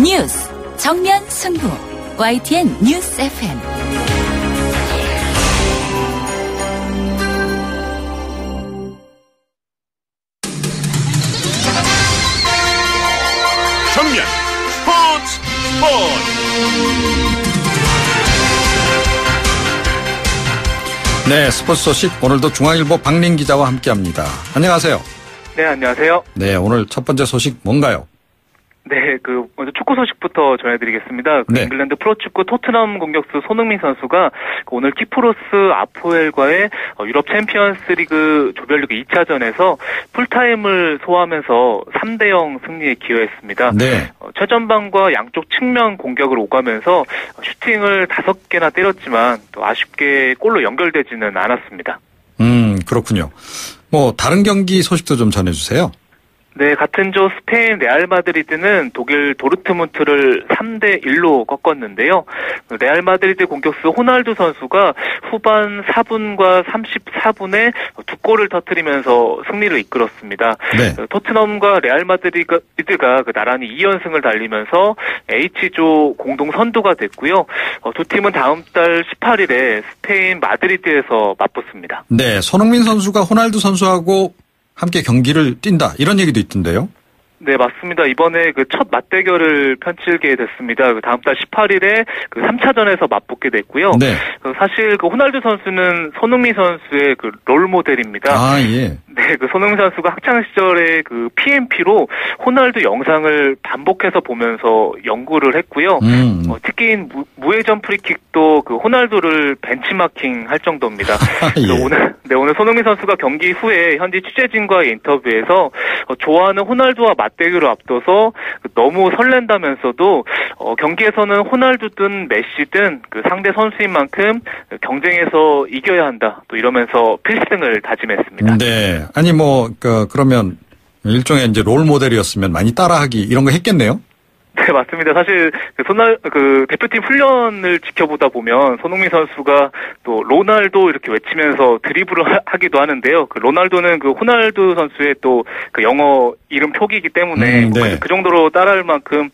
뉴스 정면 승부 YTN 뉴스 FM. 정면 스포츠. 네, 스포츠 소식 오늘도 중앙일보 박린 기자와 함께합니다. 안녕하세요. 네, 안녕하세요. 네, 오늘 첫 번째 소식 뭔가요? 네, 먼저 축구 소식부터 전해드리겠습니다. 네. 잉글랜드 프로축구 토트넘 공격수 손흥민 선수가 오늘 키프로스 아포엘과의 유럽 챔피언스 리그 조별리그 2차전에서 풀타임을 소화하면서 3대0 승리에 기여했습니다. 네. 최전방과 양쪽 측면 공격을 오가면서 슈팅을 5개나 때렸지만 또 아쉽게 골로 연결되지는 않았습니다. 그렇군요. 다른 경기 소식도 좀 전해주세요. 네, 같은 조 스페인 레알 마드리드는 독일 도르트문트를 3대1로 꺾었는데요. 레알 마드리드 공격수 호날두 선수가 후반 4분과 34분에 2골을 터뜨리면서 승리를 이끌었습니다. 네. 토트넘과 레알 마드리드가 나란히 2연승을 달리면서 H조 공동 선두가 됐고요. 두 팀은 다음 달 18일에 스페인 마드리드에서 맞붙습니다. 네, 손흥민 선수가 호날두 선수하고 함께 경기를 뛴다 이런 얘기도 있던데요. 네, 맞습니다. 이번에 첫 맞대결을 펼치게 됐습니다. 다음 달 18일에 3차전에서 맞붙게 됐고요. 네. 사실 호날두 선수는 손흥민 선수의 롤 모델입니다. 아, 예. 네, 손흥민 선수가 학창 시절에 PMP로 호날두 영상을 반복해서 보면서 연구를 했고요. 특히 무회전 프리킥도 호날두를 벤치마킹 할 정도입니다. 예. 오늘 손흥민 선수가 경기 후에 현지 취재진과의 인터뷰에서 좋아하는 호날두와 맞대결을 앞둬서 너무 설렌다면서도 경기에서는 호날두든 메시든 상대 선수인 만큼 경쟁에서 이겨야 한다. 또 이러면서 필승을 다짐했습니다. 네. 아니 그러면 일종의 이제 롤 모델이었으면 많이 따라하기 이런 거 했겠네요. 네, 맞습니다. 사실 대표팀 훈련을 지켜보다 보면 손흥민 선수가 또 로날도 이렇게 외치면서 드리블을 하기도 하는데요. 로날도는 호날두 선수의 또 영어 이름 표기이기 때문에 네. 그 정도로 따라할 만큼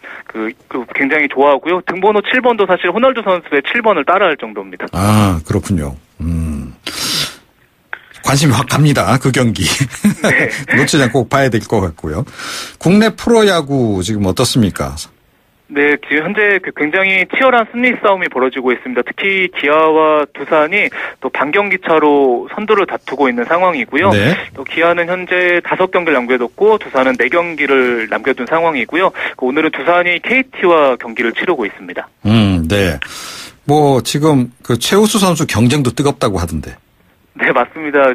굉장히 좋아하고요. 등번호 7번도 사실 호날두 선수의 7번을 따라할 정도입니다. 아, 그렇군요. 관심이 확 갑니다. 그 경기. 네. 놓치지 않고 꼭 봐야 될 것 같고요. 국내 프로야구 지금 어떻습니까? 네, 지금 현재 굉장히 치열한 승리 싸움이 벌어지고 있습니다. 특히 기아와 두산이 또 반경기 차로 선두를 다투고 있는 상황이고요. 네. 또 기아는 현재 5경기를 남겨뒀고 두산은 4경기를 남겨둔 상황이고요. 오늘은 두산이 KT와 경기를 치르고 있습니다. 네. 지금 최우수 선수 경쟁도 뜨겁다고 하던데. 네, 맞습니다.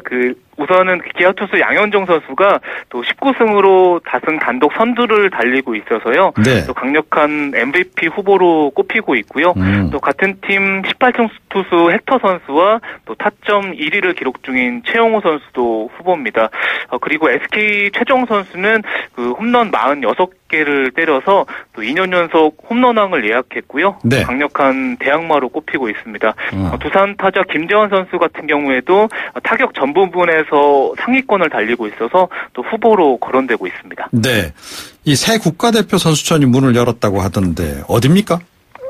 우선은 기아 투수 양현종 선수가 또 19승으로 다승 단독 선두를 달리고 있어서요. 네. 또 강력한 MVP 후보로 꼽히고 있고요. 또 같은 팀 18승 투수 헥터 선수와 또 타점 1위를 기록 중인 최용호 선수도 후보입니다. 그리고 SK 최정 선수는 홈런 46개를 때려서 또 2년 연속 홈런왕을 예약했고요. 네. 강력한 대항마로 꼽히고 있습니다. 두산 타자 김재환 선수 같은 경우에도 타격 전 부분에서 상위권을 달리고 있어서 또 후보로 거론되고 있습니다. 네. 이 새 국가대표 선수촌이 문을 열었다고 하던데 어딥니까?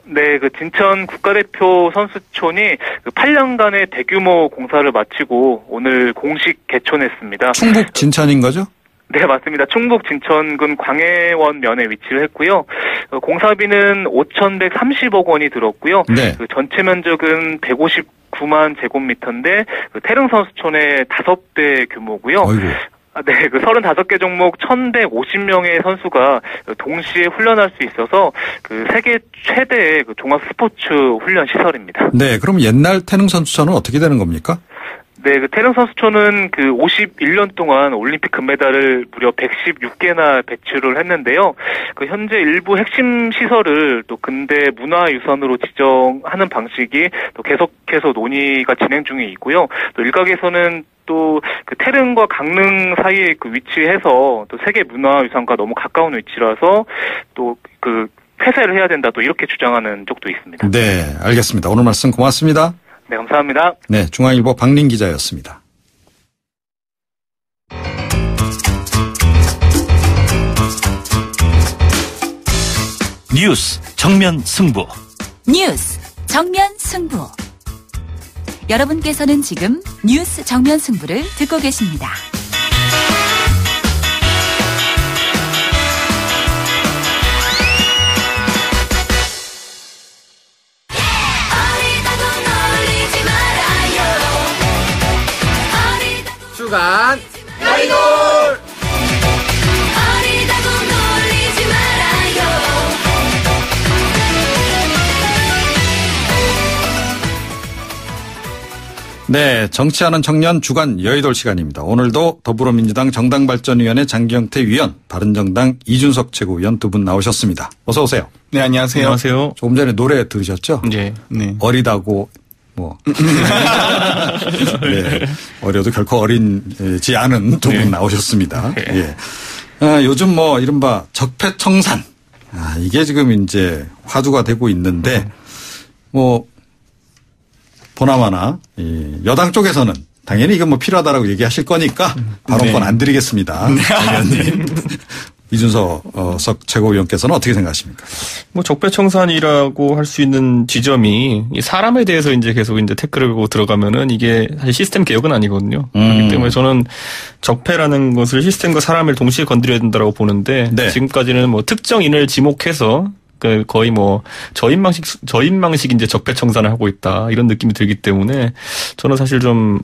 네, 진천 국가대표 선수촌이 8년간의 대규모 공사를 마치고 오늘 공식 개촌했습니다. 충북 진천인 거죠? 네, 맞습니다. 충북 진천군 광해원면에 위치를 했고요. 공사비는 5,130억 원이 들었고요. 네. 전체 면적은 159만 제곱미터인데 태릉 선수촌의 5배 규모고요. 어이구. 네, 35개 종목 1,150명의 선수가 동시에 훈련할 수 있어서 세계 최대의 종합 스포츠 훈련 시설입니다. 네, 그럼 옛날 태릉 선수촌은 어떻게 되는 겁니까? 네, 태릉 선수촌은 51년 동안 올림픽 금메달을 무려 116개나 배출을 했는데요. 현재 일부 핵심 시설을 또 근대 문화유산으로 지정하는 방식이 또 계속해서 논의가 진행 중에 있고요. 또 일각에서는 또 태릉과 강릉 사이에 위치해서 또 세계 문화유산과 너무 가까운 위치라서 또 폐쇄를 해야 된다 또 이렇게 주장하는 쪽도 있습니다. 네, 알겠습니다. 오늘 말씀 고맙습니다. 네, 감사합니다. 네, 중앙일보 박린 기자였습니다. 뉴스 정면 승부. 뉴스 정면 승부. 여러분께서는 지금 뉴스 정면 승부를 듣고 계십니다. 주간 아이돌 어리다고 놀리지 말아요. 네, 정치하는 청년 주간 여의돌 시간입니다. 오늘도 더불어민주당 정당발전위원회 장경태 위원, 바른정당 이준석 최고위원 두 분 나오셨습니다. 어서 오세요. 네, 안녕하세요. 안녕하세요. 조금 전에 노래 들으셨죠? 네. 어리다고 네, 어려도 결코 어린지 않은 두 분 나오셨습니다. 예. 요즘 이른바 적폐청산. 이게 지금 이제 화두가 되고 있는데, 보나마나, 여당 쪽에서는 당연히 이건 필요하다라고 얘기하실 거니까 발언권 안 드리겠습니다. 의원님. 이준석 최고위원께서는 어떻게 생각하십니까? 적폐청산이라고 할 수 있는 지점이 사람에 대해서 이제 계속 이제 태클을 걸고 들어가면은 이게 사실 시스템 개혁은 아니거든요. 그렇기 때문에 저는 적폐라는 것을 시스템과 사람을 동시에 건드려야 된다고 보는데 네. 지금까지는 특정인을 지목해서 거의 저인망식 이제 적폐청산을 하고 있다 이런 느낌이 들기 때문에 저는 사실 좀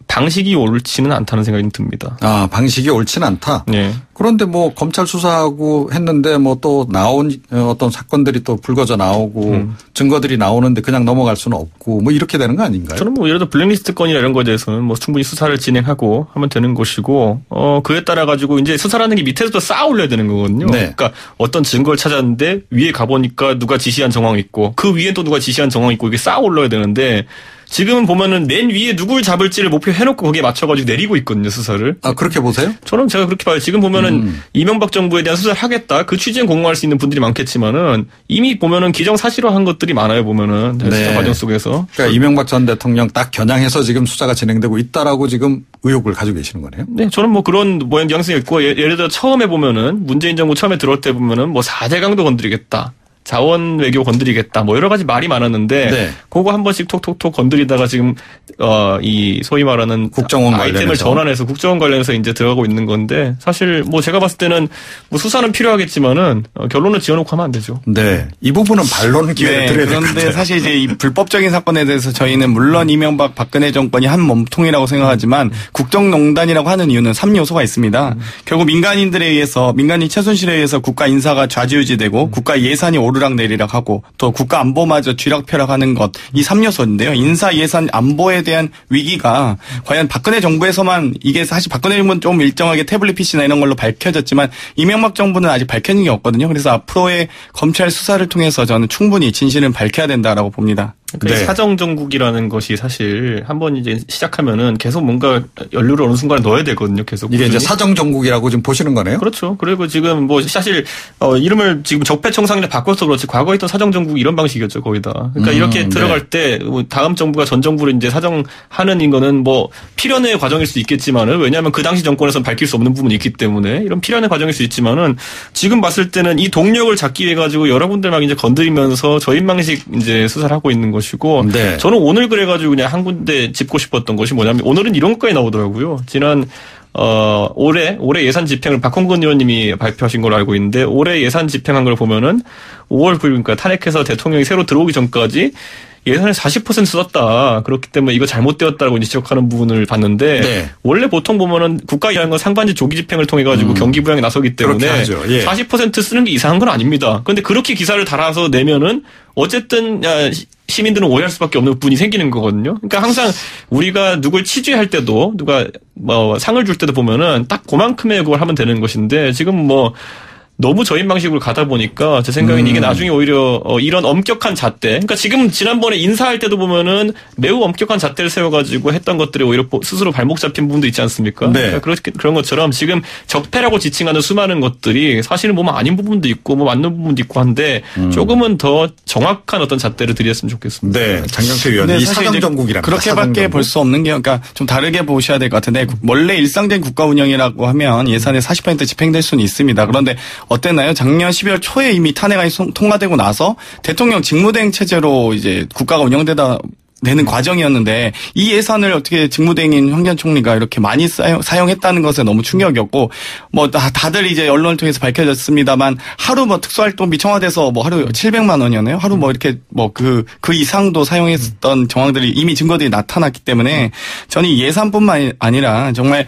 방식이 옳지는 않다는 생각이 듭니다. 방식이 옳지는 않다. 네. 그런데 검찰 수사하고 했는데 또 나온 어떤 사건들이 또 불거져 나오고 증거들이 나오는데 그냥 넘어갈 수는 없고 이렇게 되는 거 아닌가요? 저는 예를 들어 블랙리스트 건이나 이런 거에 대해서는 충분히 수사를 진행하고 하면 되는 것이고 그에 따라 가지고 이제 수사라는 게 밑에서부터 쌓아 올려야 되는 거거든요. 네. 그러니까 어떤 증거를 찾았는데 위에 가보니까 누가 지시한 정황이 있고 그 위에 또 누가 지시한 정황이 있고 이게 쌓아 올라야 되는데 지금은 보면은 맨 위에 누굴 잡을지를 목표 해놓고 거기에 맞춰가지고 내리고 있거든요, 수사를. 그렇게 보세요? 저는 제가 그렇게 봐요. 지금 보면은 이명박 정부에 대한 수사를 하겠다. 그 취지엔 공모할 수 있는 분들이 많겠지만은 이미 보면은 기정사실화한 것들이 많아요, 보면은. 네. 수사 과정 속에서. 그러니까 이명박 전 대통령 딱 겨냥해서 지금 수사가 진행되고 있다라고 지금 의혹을 가지고 계시는 거네요? 네, 저는 그런 뉘앙스가 있고 예를 들어 처음에 보면은 문재인 정부 처음에 들어올 때 보면은 4대강도 건드리겠다. 자원 외교 건드리겠다. 여러 가지 말이 많았는데 네. 그거 한 번씩 톡톡톡 건드리다가 지금 이 소위 말하는 국정원 아이템을 관련해서. 전환해서 국정원 관련해서 이제 들어가고 있는 건데 사실 제가 봤을 때는 수사는 필요하겠지만은 결론을 지어놓고 하면 안 되죠. 네. 이 부분은 반론 기회를 드려야 될 것 같아요. 그런데 사실 이제 이 불법적인 사건에 대해서 저희는 물론 이명박 박근혜 정권이 한 몸통이라고 생각하지만 국정농단이라고 하는 이유는 3요소가 있습니다. 결국 민간인들에 의해서 민간인 최순실에 의해서 국가 인사가 좌지우지되고 국가 예산이 오르락내리락 하고 또 국가 안보마저 쥐락펴락하는 것 이 3요소인데요. 인사 예산 안보에 대한 위기가 과연 박근혜 정부에서만 이게 사실 박근혜 정부는 좀 일정하게 태블릿 PC나 이런 걸로 밝혀졌지만 이명박 정부는 아직 밝혀진 게 없거든요. 그래서 앞으로의 검찰 수사를 통해서 저는 충분히 진실은 밝혀야 된다라고 봅니다. 그러니까 네. 사정정국이라는 것이 사실 한번 이제 시작하면은 계속 뭔가 연료를 어느 순간에 넣어야 되거든요. 계속 이게 꾸준히. 이제 사정정국이라고 지금 보시는 거네요? 그렇죠. 그리고 지금 사실 이름을 지금 적폐청산이라 바꿔서 그렇지 과거에 있던 사정정국 이런 방식이었죠 거의 다. 그러니까 이렇게 들어갈 때 다음 정부가 전 정부를 이제 사정하는 거는 필연의 과정일 수 있겠지만은 왜냐하면 그 당시 정권에서는 밝힐 수 없는 부분이 있기 때문에 이런 필연의 과정일 수 있지만은 지금 봤을 때는 이 동력을 잡기 위해 가지고 여러분들 막 이제 건드리면서 저인망식 이제 수사를 하고 있는 것이고 네. 저는 오늘 그래가지고 그냥 한 군데 짚고 싶었던 것이 뭐냐면 오늘은 이런 것까지 나오더라고요. 지난 올해 예산 집행을 박홍근 의원님이 발표하신 걸로 알고 있는데 올해 예산 집행한 걸 보면은 5월 9일 그러니까 탄핵해서 대통령이 새로 들어오기 전까지 예산을 40% 썼다. 그렇기 때문에 이거 잘못되었다라고 이제 지적하는 부분을 봤는데 네. 원래 보통 보면은 국가 이하는 건 상반기 조기 집행을 통해 가지고 경기 부양에 나서기 때문에 그렇게 하죠. 예. 40% 쓰는 게 이상한 건 아닙니다. 그런데 그렇게 기사를 달아서 내면은 어쨌든 시민들은 오해할 수밖에 없는 부분이 생기는 거거든요. 그러니까 항상 우리가 누굴 취재할 때도 누가 상을 줄 때도 보면은 딱 그만큼의 그걸 하면 되는 것인데 지금 너무 저인 방식으로 가다 보니까 제 생각엔 이게 나중에 오히려 이런 엄격한 잣대. 그러니까 지금 지난번에 인사할 때도 보면은 매우 엄격한 잣대를 세워가지고 했던 것들이 오히려 스스로 발목 잡힌 부분도 있지 않습니까? 네. 그러니까 그런 것처럼 지금 적폐라고 지칭하는 수많은 것들이 사실은 아닌 부분도 있고 맞는 부분도 있고 한데 조금은 더 정확한 어떤 잣대를 들였으면 좋겠습니다. 네. 장경태 위원님. 근데 이 사실 사정정국이랍니다. 그렇게밖에 사정정국. 볼 수 없는 게 그러니까 좀 다르게 보셔야 될 것 같은데 원래 일상적인 국가 운영이라고 하면 예산의 40% 집행될 수는 있습니다. 그런데 어땠나요? 작년 12월 초에 이미 탄핵안이 통과되고 나서 대통령 직무대행 체제로 이제 국가가 되는 과정이었는데 이 예산을 어떻게 직무대행인 황교안 총리가 이렇게 많이 사용했다는 것에 너무 충격이었고 뭐 다들 이제 언론을 통해서 밝혀졌습니다만 하루 뭐 특수활동비 청와대에서 뭐 하루 700만 원이었나요? 하루 뭐 이렇게 뭐 그 이상도 사용했던 정황들이 이미 증거들이 나타났기 때문에 저는 이 예산뿐만 아니라 정말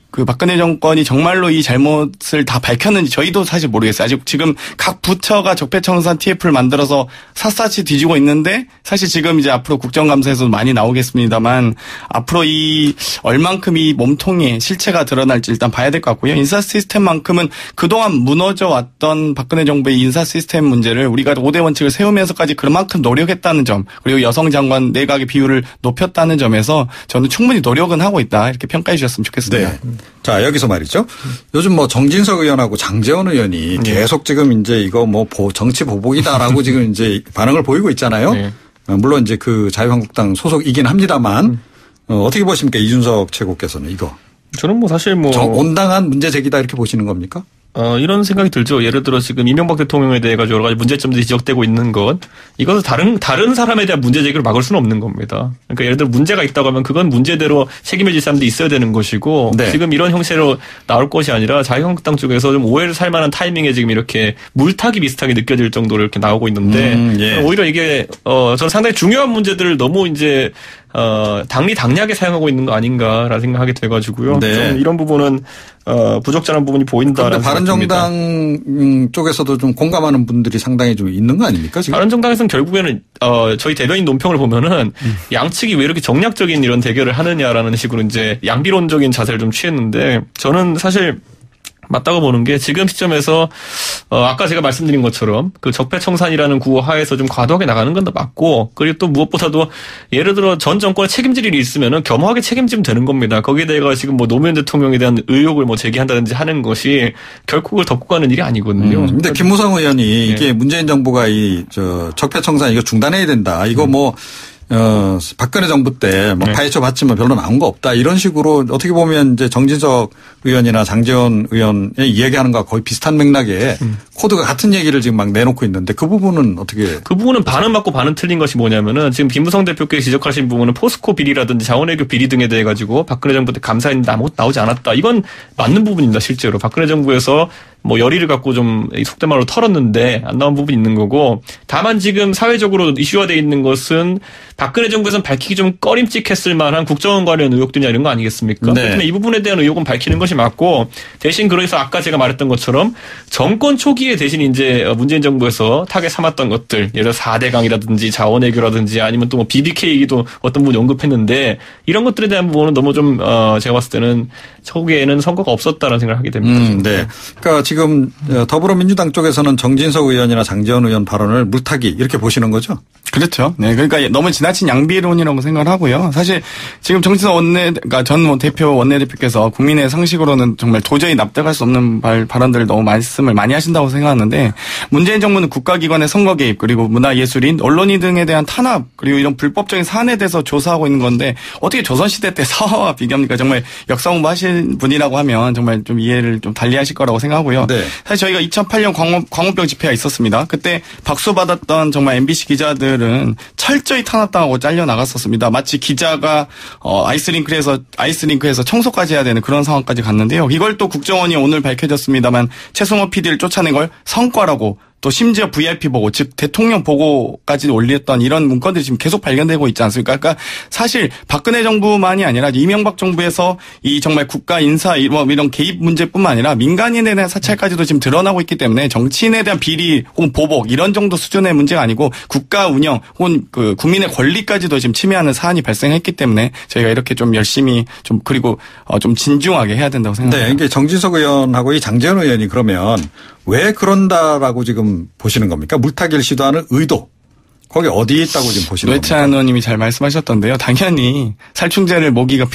그 박근혜 정권이 정말로 이 잘못을 다 밝혔는지 저희도 사실 모르겠어요. 아직 지금 각 부처가 적폐청산 TF를 만들어서 샅샅이 뒤지고 있는데 사실 지금 이제 앞으로 국정감사에서도 많이 나오겠습니다만 앞으로 얼만큼 이 몸통의 실체가 드러날지 일단 봐야 될 것 같고요. 인사 시스템만큼은 그동안 무너져 왔던 박근혜 정부의 인사 시스템 문제를 우리가 5대 원칙을 세우면서까지 그만큼 노력했다는 점 그리고 여성 장관 내각의 비율을 높였다는 점에서 저는 충분히 노력은 하고 있다 이렇게 평가해 주셨으면 좋겠습니다. 네. 자, 여기서 말이죠. 요즘 뭐 정진석 의원하고 장제원 의원이 계속 지금 이제 이거 뭐 정치 보복이다라고 지금 이제 반응을 보이고 있잖아요. 네. 물론 이제 그 자유한국당 소속이긴 합니다만 어떻게 보십니까? 이준석 최고께서는 이거. 저는 뭐 사실 온당한 문제 제기다 이렇게 보시는 겁니까? 이런 생각이 들죠. 예를 들어 지금 이명박 대통령에 대해 가지고 여러 가지 문제점들이 지적되고 있는 것. 이것은 다른 사람에 대한 문제 제기를 막을 수는 없는 겁니다. 그러니까 예를 들어 문제가 있다고 하면 그건 문제대로 책임을 질 사람도 있어야 되는 것이고 네. 지금 이런 형태로 나올 것이 아니라 자유한국당 쪽에서 좀 오해를 살 만한 타이밍에 지금 이렇게 물타기 비슷하게 느껴질 정도로 이렇게 나오고 있는데 예. 오히려 이게 저는 상당히 중요한 문제들을 너무 이제 당리당략에 사용하고 있는 거 아닌가라는 생각하게 돼가지고요. 네. 좀 이런 부분은 부적절한 부분이 보인다라는 생각이 듭니다. 바른정당 쪽에서도 좀 공감하는 분들이 상당히 좀 있는 거 아닙니까? 지금? 바른정당에서는 결국에는 저희 대변인 논평을 보면은 양측이 왜 이렇게 정략적인 이런 대결을 하느냐라는 식으로 이제 양비론적인 자세를 좀 취했는데 저는 사실 맞다고 보는 게 지금 시점에서 아까 제가 말씀드린 것처럼 그 적폐청산이라는 구호 하에서 좀 과도하게 나가는 건 더 맞고 그리고 또 무엇보다도 예를 들어 전 정권에 책임질 일이 있으면은 겸허하게 책임지면 되는 겁니다. 거기에 대해 지금 뭐 노무현 대통령에 대한 의혹을 뭐 제기한다든지 하는 것이 결코 그걸 덮고 가는 일이 아니거든요. 근데 김무성 의원이 이게 문재인 정부가 적폐청산 이거 중단해야 된다. 이거 박근혜 정부 때 뭐 파헤쳐 봤지만 별로 나온 거 없다. 이런 식으로 어떻게 보면 이제 정진석 의원이나 장제원 의원의 이야기하는 거와 거의 비슷한 맥락에 코드가 같은 얘기를 지금 막 내놓고 있는데 그 부분은 어떻게? 그 부분은 반은 맞고 반은 틀린 것이 뭐냐면은 지금 김무성 대표께서 지적하신 부분은 포스코 비리라든지 자원외교 비리 등에 대해 가지고 박근혜 정부 때 감사했는데 아무것도 나오지 않았다. 이건 맞는 부분입니다. 실제로 박근혜 정부에서 뭐 열의를 갖고 좀 속된 말로 털었는데 안 나온 부분이 있는 거고 다만 지금 사회적으로 이슈화되어 있는 것은 박근혜 정부에서는 밝히기 좀 꺼림칙했을 만한 국정원 관련 의혹들이나 이런 거 아니겠습니까? 네. 그렇기 이 부분에 대한 의혹은 밝히는 것이 맞고 대신 그래서 아까 제가 말했던 것처럼 정권 초기에 대신 이제 문재인 정부에서 타겟 삼았던 것들 예를 들어 4대강이라든지 자원외교라든지 아니면 또 뭐 BBK 얘기도 어떤 분이 언급했는데 이런 것들에 대한 부분은 너무 좀 제가 봤을 때는 초기에는 선거가 없었다는 생각을 하게 됩니다. 네. 그러니까 지금 더불어민주당 쪽에서는 정진석 의원이나 장제원 의원 발언을 물타기 이렇게 보시는 거죠? 그렇죠. 네. 그러니까 너무 지나친 양비론이라고 생각을 하고요. 사실 지금 정진석 그러니까 전 대표 원내대표께서 국민의 상식으로는 정말 도저히 납득할 수 없는 발언들을 너무 말씀을 많이 하신다고 생각하는데 문재인 정부는 국가기관의 선거 개입 그리고 문화예술인 언론인 등에 대한 탄압 그리고 이런 불법적인 사안에 대해서 조사하고 있는 건데 어떻게 조선시대 때 사화와 비교합니까? 정말 역사 공부하신 분이라고 하면 정말 좀 이해를 좀 달리하실 거라고 생각하고요. 네. 사실 저희가 2008년 광우병 집회가 있었습니다. 그때 박수 받았던 정말 MBC 기자들은 철저히 탄압당하고 잘려 나갔었습니다. 마치 기자가 아이스링크에서 청소까지 해야 되는 그런 상황까지 갔는데요. 이걸 또 국정원이 오늘 밝혀졌습니다만 최승호 PD를 쫓아낸 걸 성과라고 또 심지어 VIP 보고 즉 대통령 보고까지 올렸던 이런 문건들이 지금 계속 발견되고 있지 않습니까? 그러니까 사실 박근혜 정부만이 아니라 이명박 정부에서 이 정말 국가 인사 이런 개입 문제뿐만 아니라 민간인에 대한 사찰까지도 지금 드러나고 있기 때문에 정치인에 대한 비리 혹은 보복 이런 정도 수준의 문제가 아니고 국가 운영 혹은 그 국민의 권리까지도 지금 침해하는 사안이 발생했기 때문에 저희가 이렇게 좀 열심히 좀 그리고 좀 진중하게 해야 된다고 생각합니다. 네, 이게 정진석 의원하고 이 장제원 의원이 그러면 왜 그런다라고 지금 보시는 겁니까? 물타기를 시도하는 의도. 거기 어디에 있다고 지금 보시는 겁니까? 노회찬 의원님이 잘 말씀하셨던데요. 당연히 살충제를 먹이가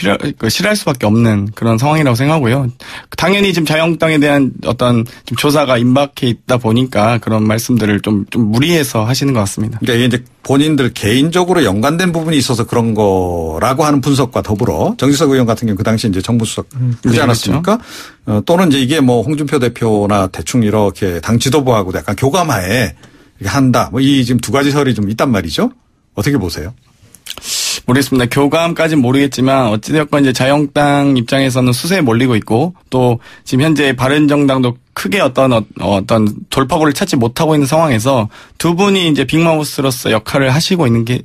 싫어할 수밖에 없는 그런 상황이라고 생각하고요. 당연히 지금 자유한국당에 대한 어떤 좀 조사가 임박해 있다 보니까 그런 말씀들을 좀 무리해서 하시는 것 같습니다. 그러니까 이게 이제 본인들 개인적으로 연관된 부분이 있어서 그런 거라고 하는 분석과 더불어 정지석 의원 같은 경우 그 당시 이제 정부 수석 하지 않았습니까? 그렇죠. 또는 이제 이게 뭐 홍준표 대표나 대충 이렇게 당 지도부하고도 약간 교감하에 한다. 뭐 이 지금 두 가지 설이 좀 있단 말이죠. 어떻게 보세요? 모르겠습니다. 교감까지는 모르겠지만 어찌되었건 이제 자유한국당 입장에서는 수세에 몰리고 있고 또 지금 현재 바른정당도 크게 어떤 돌파구를 찾지 못하고 있는 상황에서 두 분이 이제 빅마우스로서 역할을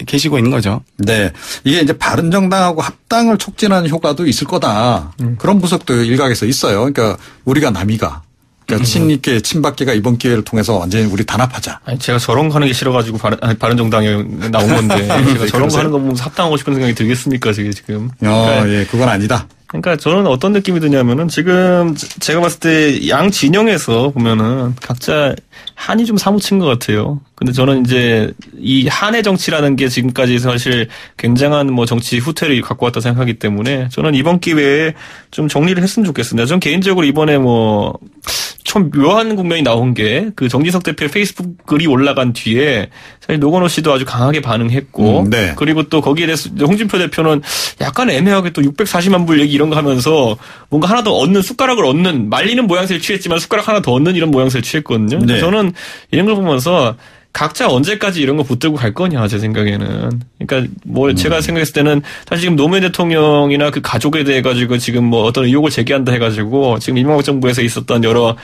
계시고 있는 거죠. 네. 이게 이제 바른정당하고 합당을 촉진하는 효과도 있을 거다. 그런 분석도 일각에서 있어요. 그러니까 우리가 남이가. 그러니까 친이계, 친박계가 이번 기회를 통해서 완전히 우리 단합하자. 아니, 제가 저런 거 하는 게 싫어가지고 바른정당에 나온 건데 제가 저런 거 하는 거 보면서 합당하고 싶은 생각이 들겠습니까, 지금? 그러니까, 예, 그건 아니다. 그러니까 저는 어떤 느낌이 드냐면은 지금 제가 봤을 때 양 진영에서 보면은 각자 한이 좀 사무친 것 같아요. 근데 저는 이제 이 한의 정치라는 게 지금까지 사실 굉장한 뭐 정치 후퇴를 갖고 왔다 생각하기 때문에 저는 이번 기회에 좀 정리를 했으면 좋겠습니다. 전 개인적으로 이번에 뭐 좀 묘한 국면이 나온 게 그 정진석 대표의 페이스북 글이 올라간 뒤에 사실 노건호 씨도 아주 강하게 반응했고 네. 그리고 또 거기에 대해서 홍준표 대표는 약간 애매하게 또 640만 불 얘기 이런 거 하면서 뭔가 하나 더 얻는 숟가락을 얻는 말리는 모양새를 취했지만 숟가락 하나 더 얻는 이런 모양새를 취했거든요. 네. 저는 이런 걸 보면서 각자 언제까지 이런 거 붙들고 갈 거냐, 제 생각에는. 그러니까 뭐 제가 생각했을 때는 사실 지금 노무현 대통령이나 그 가족에 대해 가지고 지금 뭐 어떤 의혹을 제기한다 해가지고 지금 이명박 정부에서 있었던 여러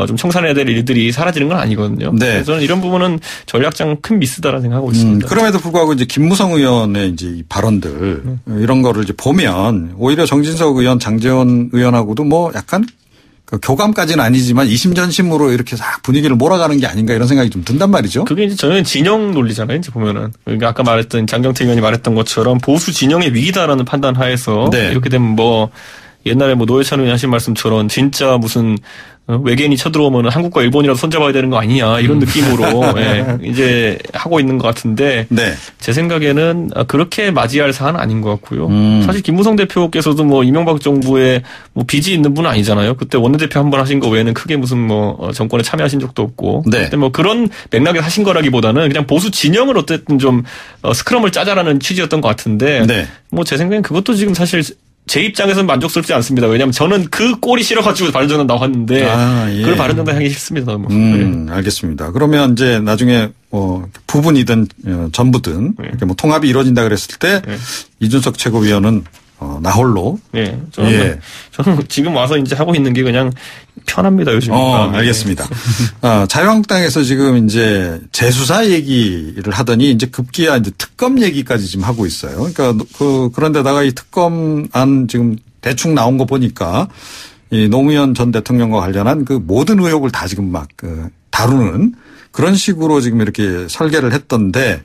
좀 청산해야 될 일들이 사라지는 건 아니거든요. 네. 저는 이런 부분은 전략상 큰 미스다라는 생각하고 있습니다. 그럼에도 불구하고 이제 김무성 의원의 이제 이 발언들 이런 거를 이제 보면 오히려 정진석 의원, 장제원 의원하고도 뭐 약간 교감까지는 아니지만 이심전심으로 이렇게 싹 분위기를 몰아가는 게 아닌가 이런 생각이 좀 든단 말이죠. 그게 이제 저는 진영 논리잖아요. 이제 보면은. 그러니까 아까 말했던 장경태 의원이 말했던 것처럼 보수 진영의 위기다라는 판단 하에서 네. 이렇게 되면 뭐 옛날에 뭐 노회찬 의원이 하신 말씀처럼 진짜 무슨 외계인이 쳐들어오면 한국과 일본이라도 손잡아야 되는 거 아니냐 이런 느낌으로 예, 이제 하고 있는 것 같은데 네. 제 생각에는 그렇게 맞이할 사안은 아닌 것 같고요. 사실 김무성 대표께서도 뭐 이명박 정부에 뭐 빚이 있는 분은 아니잖아요. 그때 원내대표 한 번 하신 거 외에는 크게 무슨 뭐 정권에 참여하신 적도 없고. 네. 그때 뭐 그런 맥락에서 하신 거라기보다는 그냥 보수 진영을 어쨌든 좀 스크럼을 짜자라는 취지였던 것 같은데 네. 뭐 제 생각엔 그것도 지금 사실 제 입장에서는 만족스럽지 않습니다. 왜냐하면 저는 그 꼴이 싫어가지고 바른정당 나왔는데 예. 그걸 바른정당 하기 싫습니다. 뭐. 알겠습니다. 그러면 이제 나중에 부분이든 전부든 이렇게 뭐 통합이 이루어진다 그랬을 때 이준석 최고위원은 나홀로. 네, 저는 지금 와서 이제 하고 있는 게 그냥 편합니다 요즘. 알겠습니다. 자유한국당에서 지금 이제 재수사 얘기를 하더니 이제 급기야 이제 특검 얘기까지 지금 하고 있어요. 그러니까 그런데다가 이 특검안 지금 대충 나온 거 보니까 이 노무현 전 대통령과 관련한 그 모든 의혹을 다 지금 막 다루는 그런 식으로 지금 이렇게 설계를 했던데.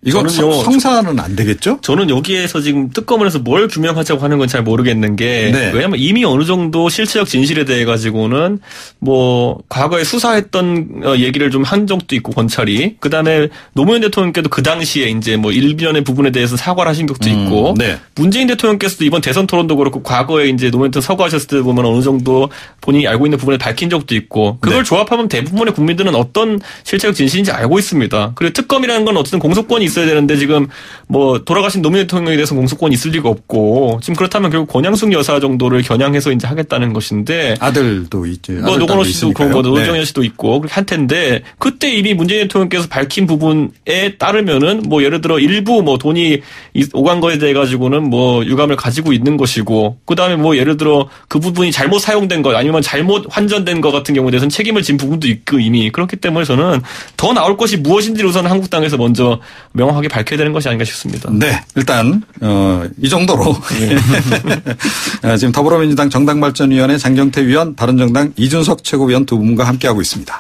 이건 성사는 안 되겠죠? 저는 여기에서 지금 특검을 해서 뭘 규명하자고 하는 건 잘 모르겠는 게 네. 왜냐하면 이미 어느 정도 실체적 진실에 대해 가지고는 뭐 과거에 수사했던 얘기를 좀 한 적도 있고 검찰이 그다음에 노무현 대통령께도 그 당시에 이제 뭐 일련의 부분에 대해서 사과를 하신 적도 있고 네. 문재인 대통령께서도 이번 대선 토론도 그렇고 과거에 이제 노무현 대통령 서거하셨을 때 보면 어느 정도 본인이 알고 있는 부분을 밝힌 적도 있고 그걸 네. 조합하면 대부분의 국민들은 어떤 실체적 진실인지 알고 있습니다. 그리고 특검이라는 건 어쨌든 공소권이 있어야 되는데 지금 뭐 돌아가신 노무현 대통령에 대해서 공소권이 있을 리가 없고 지금 그렇다면 결국 권양숙 여사 정도를 겨냥해서 이제 하겠다는 것인데 아들도 있죠. 뭐 노건호 씨도 그런 거 노정현 씨도 있고 그렇게 할 텐데 그때 이미 문재인 대통령께서 밝힌 부분에 따르면은 뭐 예를 들어 일부 뭐 돈이 오간 거에 대해 가지고는 뭐 유감을 가지고 있는 것이고 그다음에 뭐 예를 들어 그 부분이 잘못 사용된 것 아니면 잘못 환전된 것 같은 경우에 대해서는 책임을 진 부분도 있고 이미 그렇기 때문에 저는 더 나올 것이 무엇인지를 우선 한국당에서 먼저 명확하게 밝혀야 되는 것이 아닌가 싶습니다. 네. 일단 이 정도로 지금 더불어민주당 정당발전위원회 장경태 위원, 바른정당 이준석 최고위원 두 분과 함께하고 있습니다.